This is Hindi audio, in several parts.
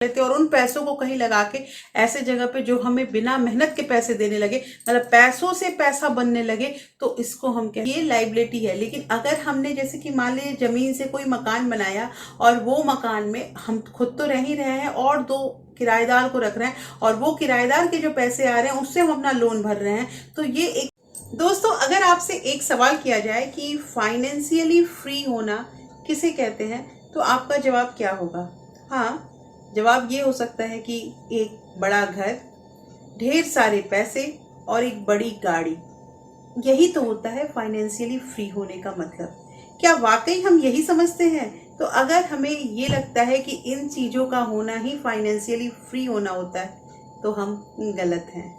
लेते और उन पैसों को कहीं लगा के ऐसे जगह पे जो हमें बिना मेहनत के पैसे देने लगे, मतलब पैसों से पैसा बनने लगे, तो इसको हम कहते हैं ये लाइबिलिटी है। लेकिन अगर हमने जैसे कि मान लीजिए जमीन से कोई मकान बनाया और वो मकान में हम खुद तो रह ही रहे हैं और दो किराएदार को रख रहे हैं और वो किराएदार के जो पैसे आ रहे हैं उससे हम अपना लोन भर रहे हैं, तो ये एक दोस्तों अगर आपसे एक सवाल किया जाए कि फाइनेंशियली फ्री होना किसे कहते हैं, तो आपका जवाब क्या होगा? हाँ, जवाब ये हो सकता है कि एक बड़ा घर, ढेर सारे पैसे और एक बड़ी गाड़ी, यही तो होता है फाइनेंशियली फ्री होने का मतलब। क्या वाकई हम यही समझते हैं? तो अगर हमें ये लगता है कि इन चीज़ों का होना ही फाइनेंशियली फ्री होना होता है, तो हम गलत हैं।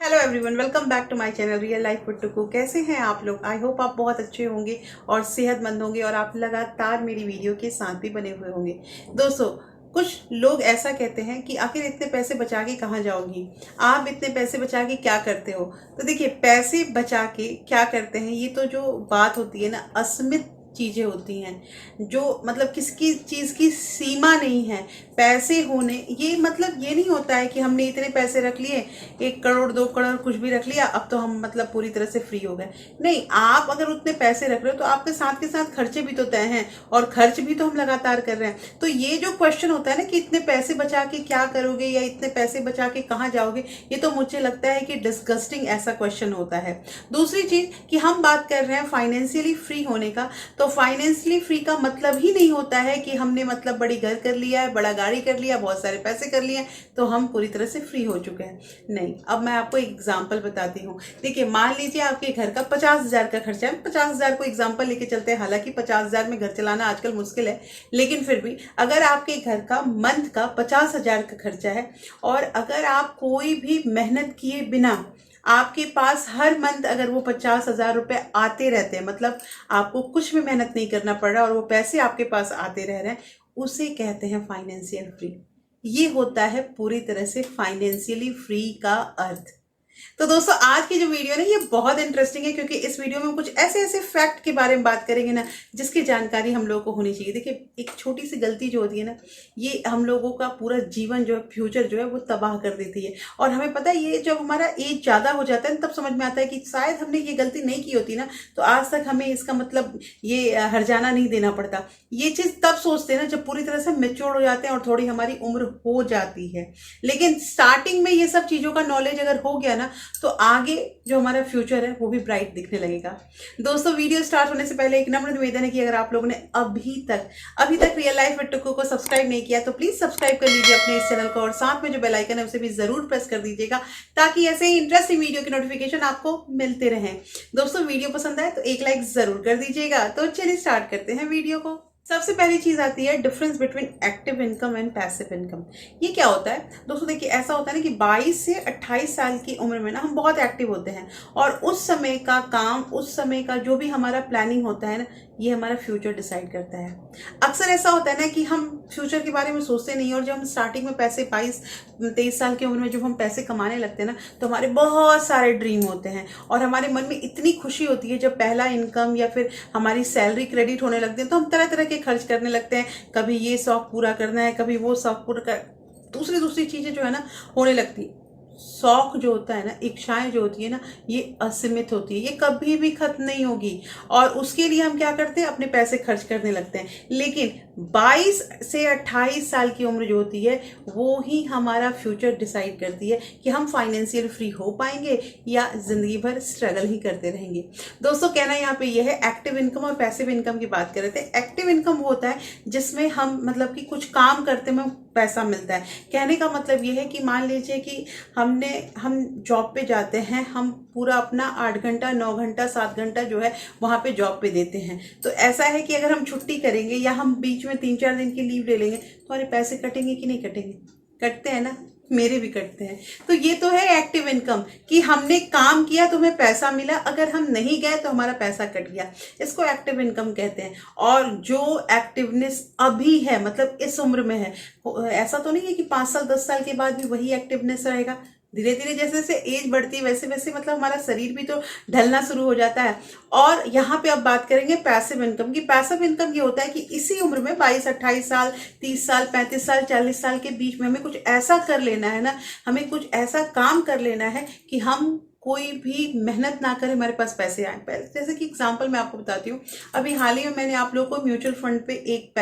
Hello everyone, welcome back to my channel real life with Tuku. कैसे हैं आप लोग? आई होप आप बहुत अच्छे होंगे और सेहतमंद होंगे और आप लगातार मेरी वीडियो के साथ भी बने हुए होंगे। दोस्तों, कुछ लोग ऐसा कहते हैं कि आखिर इतने पैसे बचा के कहाँ जाओगी, आप इतने पैसे बचा के क्या करते हो? तो देखिए, पैसे बचा के क्या करते हैं, ये तो जो बात होती है ना, असीमित चीज़ें होती हैं जो मतलब किसकी चीज़ की सीमा नहीं है। पैसे होने ये मतलब ये नहीं होता है कि हमने इतने पैसे रख लिए, 1 करोड़ 2 करोड़ कुछ भी रख लिया, अब तो हम मतलब पूरी तरह से फ्री हो गए। नहीं, आप अगर उतने पैसे रख रहे हो तो आपके साथ के साथ खर्चे भी तो तय हैं और खर्च भी तो हम लगातार कर रहे हैं। तो ये जो क्वेश्चन होता है ना कि इतने पैसे बचा के क्या करोगे या इतने पैसे बचा के कहाँ जाओगे, ये तो मुझे लगता है कि डिस्गस्टिंग ऐसा क्वेश्चन होता है। दूसरी चीज़ कि हम बात कर रहे हैं फाइनेंशियली फ्री होने का, तो फाइनेंशियली फ्री का मतलब ही नहीं होता है कि हमने मतलब बड़ी घर कर लिया है, बड़ा गाड़ी कर लिया, बहुत सारे पैसे कर लिए तो हम पूरी तरह से फ्री हो चुके हैं। नहीं, अब मैं आपको एक एग्जांपल बताती हूँ। देखिए, मान लीजिए आपके घर का 50,000 का खर्चा है। 50,000 को एग्जांपल लेके चलते हैं। हालांकि 50,000 में घर चलाना आजकल मुश्किल है, लेकिन फिर भी अगर आपके घर का मंथ का 50,000 का खर्चा है और अगर आप कोई भी मेहनत किए बिना आपके पास हर मंथ अगर वो 50,000 रुपये आते रहते हैं, मतलब आपको कुछ भी मेहनत नहीं करना पड़ रहा और वो पैसे आपके पास आते रह रहे हैं, उसे कहते हैं फाइनेंशियल फ्री। ये होता है पूरी तरह से फाइनेंशियली फ्री का अर्थ। तो दोस्तों, आज की जो वीडियो है ये बहुत इंटरेस्टिंग है, क्योंकि इस वीडियो में कुछ ऐसे ऐसे फैक्ट के बारे में बात करेंगे ना जिसकी जानकारी हम लोगों को होनी चाहिए। देखिए, एक छोटी सी गलती जो होती है ना, ये हम लोगों का पूरा जीवन जो है, फ्यूचर जो है, वो तबाह कर देती है। और हमें पता है, ये जब हमारा एज ज़्यादा हो जाता है तब समझ में आता है कि शायद हमने ये गलती नहीं की होती ना, तो आज तक हमें इसका मतलब ये हर्जाना नहीं देना पड़ता। ये चीज़ तब सोचते हैं ना जब पूरी तरह से मेच्योर हो जाते हैं और थोड़ी हमारी उम्र हो जाती है। लेकिन स्टार्टिंग में ये सब चीज़ों का नॉलेज अगर हो गया ना, तो आगे जो हमारा फ्यूचर है वो भी ब्राइट दिखने लगेगा। दोस्तों, वीडियो स्टार्ट होने से पहले एक नम्र निवेदन है कि अगर आप लोगों ने अभी तक रियल लाइफ विद टुकू को सब्सक्राइब नहीं किया तो प्लीज सब्सक्राइब कर लीजिए अपने इस चैनल को और साथ में जो बेल आइकन है उसे भी जरूर प्रेस कर दीजिएगा, ताकि ऐसे ही इंटरेस्टिंग वीडियो की नोटिफिकेशन आपको मिलते रहे। दोस्तों, वीडियो पसंद आए तो एक लाइक जरूर कर दीजिएगा। तो चलिए स्टार्ट करते हैं वीडियो को। सबसे पहली चीज आती है difference between active income and passive income. ये क्या होता है दोस्तों? देखिए, ऐसा होता है ना कि 22 से 28 साल की उम्र में ना हम बहुत एक्टिव होते हैं और उस समय का काम, उस समय का जो भी हमारा प्लानिंग होता है ना, ये हमारा फ्यूचर डिसाइड करता है। अक्सर ऐसा होता है ना कि हम फ्यूचर के बारे में सोचते नहीं, और जब हम स्टार्टिंग में पैसे 22-23 साल की उम्र में जब हम पैसे कमाने लगते हैं ना, तो हमारे बहुत सारे ड्रीम होते हैं और हमारे मन में इतनी खुशी होती है जब पहला इनकम या फिर हमारी सैलरी क्रेडिट होने लगती है, तो हम तरह तरह के खर्च करने लगते हैं। कभी ये शौक पूरा करना है, कभी वो शौक पूरा कर, दूसरी चीज़ें जो है ना होने लगती है। शौक जो होता है ना, इच्छाएं जो होती है ना, ये असीमित होती है, ये कभी भी खत्म नहीं होगी और उसके लिए हम क्या करते हैं, अपने पैसे खर्च करने लगते हैं। लेकिन 22 से 28 साल की उम्र जो होती है वो ही हमारा फ्यूचर डिसाइड करती है कि हम फाइनेंशियल फ्री हो पाएंगे या जिंदगी भर स्ट्रगल ही करते रहेंगे। दोस्तों, कहना यहाँ पे यह है, एक्टिव इनकम और पैसिव इनकम की बात कर रहे थे। एक्टिव इनकम वो होता है जिसमें हम मतलब कि कुछ काम करते में पैसा मिलता है। कहने का मतलब ये है कि मान लीजिए कि हम जॉब पे जाते हैं, हम पूरा अपना 8 घंटा 9 घंटा 7 घंटा जो है वहाँ पे जॉब पे देते हैं। तो ऐसा है कि अगर हम छुट्टी करेंगे या हम बीच में 3-4 दिन की लीव ले लेंगे तो हमारे पैसे कटेंगे कि नहीं कटेंगे? कटते हैं ना, मेरे भी कटते हैं। तो ये तो है एक्टिव इनकम कि हमने काम किया तो हमें पैसा मिला, अगर हम नहीं गए तो हमारा पैसा कट गया, इसको एक्टिव इनकम कहते हैं। और जो एक्टिवनेस अभी है, मतलब इस उम्र में है, ऐसा तो नहीं है कि 5 साल 10 साल के बाद भी वही एक्टिवनेस रहेगा। धीरे धीरे जैसे जैसे एज बढ़ती है वैसे वैसे मतलब हमारा शरीर भी तो ढलना शुरू हो जाता है। और यहाँ पे अब बात करेंगे पैसिव इनकम की। पैसिव इनकम ये होता है कि इसी उम्र में 22-28 साल, 30 साल, 35 साल, 40 साल के बीच में हमें कुछ ऐसा कर लेना है ना, हमें कुछ ऐसा काम कर लेना है कि हम कोई भी मेहनत ना करें, हमारे पास पैसे आए। जैसे कि एग्जांपल मैं आपको बताती हूँ, अभी हाल ही में मैंने आप लोगों को म्यूचुअल फंड पे एक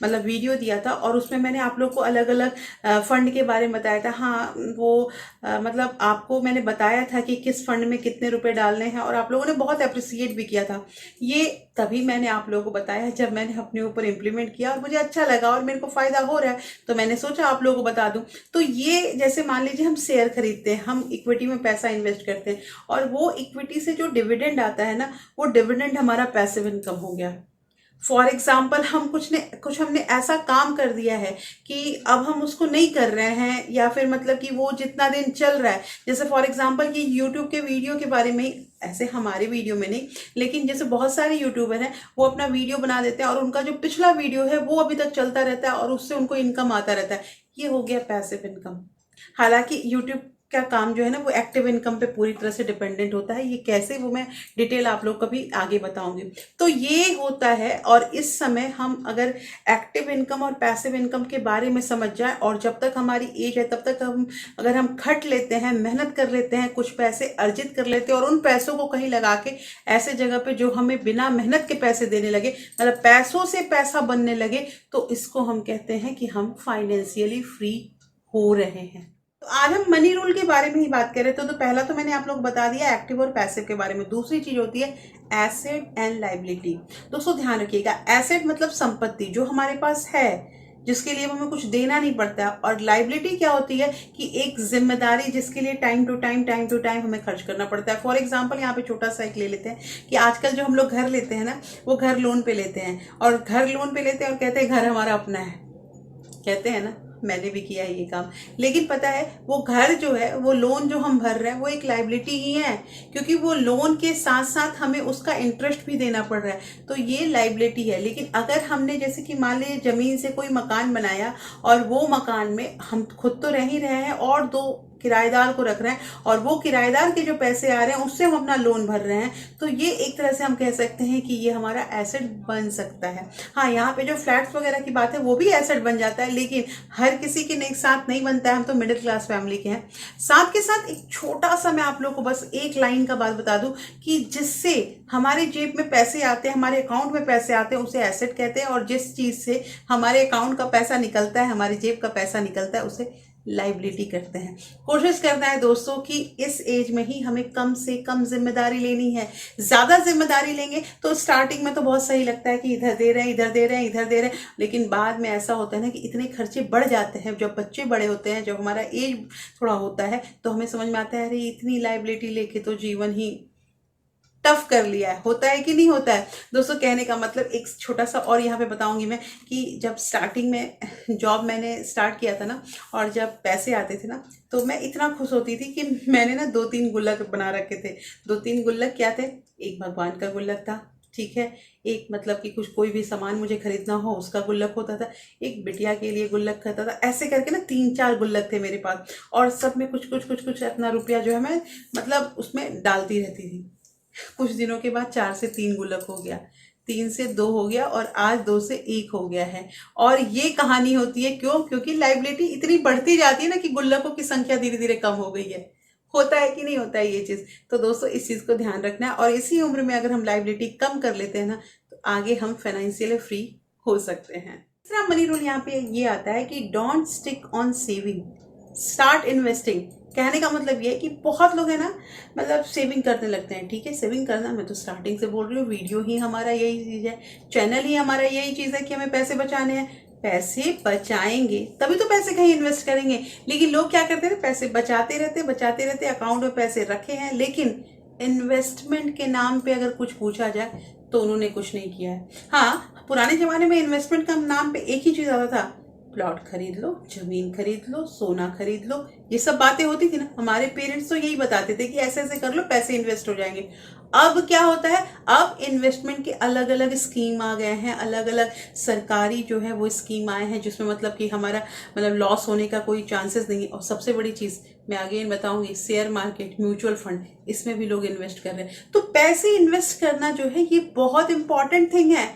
मतलब वीडियो दिया था और उसमें मैंने आप लोग को अलग अलग फंड के बारे में बताया था। हाँ, वो मतलब आपको मैंने बताया था कि किस फंड में कितने रुपए डालने हैं और आप लोगों ने बहुत अप्रिसिएट भी किया था। ये तभी मैंने आप लोगों को बताया जब मैंने अपने ऊपर इम्प्लीमेंट किया और मुझे अच्छा लगा और मेरे को फायदा हो रहा है, तो मैंने सोचा आप लोगों को बता दूं। तो ये जैसे मान लीजिए हम शेयर खरीदते हैं, हम इक्विटी में पैसा इन्वेस्ट करते हैं और वो इक्विटी से जो डिविडेंड आता है ना, वो डिविडेंड हमारा पैसिव इनकम हो गया। फॉर एग्जाम्पल हम कुछ हमने ऐसा काम कर दिया है कि अब हम उसको नहीं कर रहे हैं, या फिर मतलब कि वो जितना दिन चल रहा है, जैसे फॉर एग्जाम्पल कि यूट्यूब के वीडियो के बारे में, ऐसे हमारे वीडियो में नहीं, लेकिन जैसे बहुत सारे यूट्यूबर हैं वो अपना वीडियो बना देते हैं और उनका जो पिछला वीडियो है वो अभी तक चलता रहता है और उससे उनको इनकम आता रहता है। ये हो गया पैसिव इनकम। हालांकि यूट्यूब का काम जो है ना वो एक्टिव इनकम पे पूरी तरह से डिपेंडेंट होता है। ये कैसे, वो मैं डिटेल आप लोग कभी आगे बताऊंगी। तो ये होता है, और इस समय हम अगर एक्टिव इनकम और पैसिव इनकम के बारे में समझ जाए, और जब तक हमारी एज है तब तक हम अगर हम खट लेते हैं, मेहनत कर लेते हैं, कुछ पैसे अर्जित कर लेते हैं और उन पैसों को कहीं लगा के ऐसे जगह पे जो हमें बिना मेहनत के पैसे देने लगे, मतलब पैसों से पैसा बनने लगे, तो इसको हम कहते हैं कि हम फाइनेंशियली फ्री हो रहे हैं। तो आज हम मनी रूल के बारे में ही बात कर रहे थे। तो पहला तो मैंने आप लोग बता दिया एक्टिव और पैसिव के बारे में। दूसरी चीज होती है एसेट एंड लायबिलिटी। दोस्तों ध्यान रखिएगा, एसेट मतलब संपत्ति जो हमारे पास है, जिसके लिए हमें कुछ देना नहीं पड़ता, और लायबिलिटी क्या होती है कि एक जिम्मेदारी जिसके लिए टाइम टू टाइम हमें खर्च करना पड़ता है। फॉर एग्जांपल यहाँ पे छोटा सा एक ले लेते हैं कि आजकल जो हम लोग घर लेते हैं ना, वो घर लोन पे लेते हैं, और घर लोन पे लेते हैं और कहते हैं घर हमारा अपना है, कहते हैं ना, मैंने भी किया है ये काम। लेकिन पता है वो घर जो है, वो लोन जो हम भर रहे हैं वो एक लायबिलिटी ही है, क्योंकि वो लोन के साथ साथ हमें उसका इंटरेस्ट भी देना पड़ रहा है, तो ये लायबिलिटी है। लेकिन अगर हमने जैसे कि मान लीजिए जमीन से कोई मकान बनाया और वो मकान में हम खुद तो रह ही रहे हैं और 2 किराएदार को रख रहे हैं, और वो किराएदार के जो पैसे आ रहे हैं उससे हम अपना लोन भर रहे हैं, तो ये एक तरह से हम कह सकते हैं कि ये हमारा एसेट बन सकता है। हाँ, यहाँ पे जो फ्लैट्स वगैरह की बात है वो भी एसेट बन जाता है, लेकिन हर किसी के एक साथ नहीं बनता है। हम तो मिडिल क्लास फैमिली के हैं। साथ के साथ एक छोटा सा मैं आप लोग को बस एक लाइन का बात बता दूं कि जिससे हमारे जेब में पैसे आते हैं, हमारे अकाउंट में पैसे आते हैं, उसे एसेट कहते हैं, और जिस चीज से हमारे अकाउंट का पैसा निकलता है, हमारी जेब का पैसा निकलता है, उसे लायबिलिटी करते हैं। कोशिश करना है दोस्तों कि इस एज में ही हमें कम से कम जिम्मेदारी लेनी है। ज्यादा जिम्मेदारी लेंगे तो स्टार्टिंग में तो बहुत सही लगता है कि इधर दे रहे हैं, इधर दे रहे हैं, इधर दे रहे हैं, लेकिन बाद में ऐसा होता है ना कि इतने खर्चे बढ़ जाते हैं। जब बच्चे बड़े होते हैं, जब हमारा एज थोड़ा होता है, तो हमें समझ में आता है अरे इतनी लायबिलिटी लेके तो जीवन ही टफ कर लिया है। होता है कि नहीं होता है दोस्तों? कहने का मतलब एक छोटा सा और यहाँ पे बताऊंगी मैं कि जब स्टार्टिंग में जॉब मैंने स्टार्ट किया था ना, और जब पैसे आते थे ना, तो मैं इतना खुश होती थी कि मैंने ना 2-3 गुल्लक बना रखे थे। 2-3 गुल्लक क्या थे? एक भगवान का गुल्लक था, ठीक है, एक मतलब कि कुछ कोई भी सामान मुझे खरीदना हो उसका गुल्लक होता था, एक बिटिया के लिए गुल्लक करता था, ऐसे करके ना 3-4 गुल्लक थे मेरे पास, और सब में कुछ कुछ कुछ कुछ अपना रुपया जो है मैं मतलब उसमें डालती रहती थी। कुछ दिनों के बाद 4 से 3 गुल्लक हो गया, 3 से 2 हो गया, और आज 2 से 1 हो गया है। और ये कहानी होती है क्यों? क्योंकि लायबिलिटी इतनी बढ़ती जाती है ना कि गुल्लकों की संख्या धीरे धीरे कम हो गई है। होता है कि नहीं होता है ये चीज? तो दोस्तों इस चीज को ध्यान रखना है, और इसी उम्र में अगर हम लायबिलिटी कम कर लेते हैं ना, तो आगे हम फाइनेंशियली फ्री हो सकते हैं। तीसरा मनी रूल यहाँ पे ये आता है कि don't stick on saving, start investing. कहने का मतलब ये है कि बहुत लोग है ना, मतलब सेविंग करने लगते हैं। ठीक है, सेविंग करना, मैं तो स्टार्टिंग से बोल रही हूँ, वीडियो ही हमारा यही चीज़ है, चैनल ही हमारा यही चीज़ है कि हमें पैसे बचाने हैं। पैसे बचाएंगे तभी तो पैसे कहीं इन्वेस्ट करेंगे। लेकिन लोग क्या करते हैं, पैसे बचाते रहते, अकाउंट में पैसे रखे हैं, लेकिन इन्वेस्टमेंट के नाम पे अगर कुछ पूछा जाए तो उन्होंने कुछ नहीं किया है। हाँ, पुराने जमाने में इन्वेस्टमेंट का नाम पे एक ही चीज़ आता था, प्लॉट खरीद लो, जमीन खरीद लो, सोना खरीद लो, ये सब बातें होती थी ना। हमारे पेरेंट्स तो यही बताते थे कि ऐसे ऐसे कर लो, पैसे इन्वेस्ट हो जाएंगे। अब क्या होता है, अब इन्वेस्टमेंट के अलग अलग स्कीम आ गए हैं, अलग अलग सरकारी जो है वो स्कीम आए हैं, जिसमें मतलब कि हमारा मतलब लॉस होने का कोई चांसेस नहीं है। और सबसे बड़ी चीज़ मैं अगेन बताऊंगी, शेयर मार्केट, म्यूचुअल फंड, इसमें भी लोग इन्वेस्ट कर रहे हैं। तो पैसे इन्वेस्ट करना जो है ये बहुत इंपॉर्टेंट थिंग है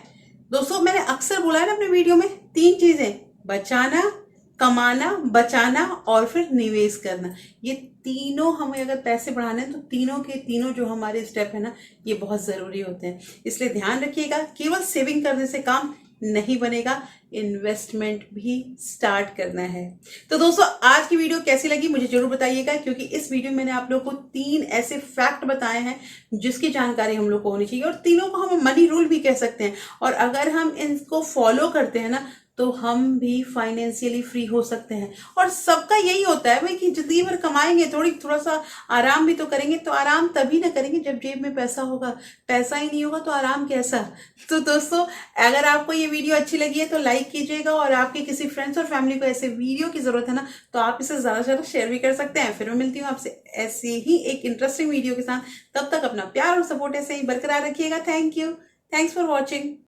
दोस्तों। मैंने अक्सर बोला है ना अपने वीडियो में, 3 चीजें, बचाना, कमाना, बचाना और फिर निवेश करना। ये तीनों हमें अगर पैसे बढ़ाने हैं तो तीनों के तीनों जो हमारे स्टेप है ना, ये बहुत ज़रूरी होते हैं। इसलिए ध्यान रखिएगा, केवल सेविंग करने से काम नहीं बनेगा, इन्वेस्टमेंट भी स्टार्ट करना है। तो दोस्तों आज की वीडियो कैसी लगी मुझे जरूर बताइएगा, क्योंकि इस वीडियो में मैंने आप लोगों को 3 ऐसे फैक्ट बताए हैं जिसकी जानकारी हम लोग को होनी चाहिए, और तीनों को हम मनी रूल भी कह सकते हैं। और अगर हम इनको फॉलो करते हैं ना तो हम भी फाइनेंशियली फ्री हो सकते हैं। और सबका यही होता है भाई कि जिंदगी भर कमाएंगे, थोड़ा सा आराम भी तो करेंगे। तो आराम तभी ना करेंगे जब जेब में पैसा होगा, पैसा ही नहीं होगा तो आराम कैसा। तो दोस्तों अगर आपको ये वीडियो अच्छी लगी है तो लाइक कीजिएगा, और आपके किसी फ्रेंड्स और फैमिली को ऐसे वीडियो की जरूरत है ना तो आप इसे ज़्यादा से ज़्यादा शेयर भी कर सकते हैं। फिर मैं मिलती हूँ आपसे ऐसे ही एक इंटरेस्टिंग वीडियो के साथ। तब तक अपना प्यार और सपोर्ट ऐसे ही बरकरार रखिएगा। Thank you, thanks for watching.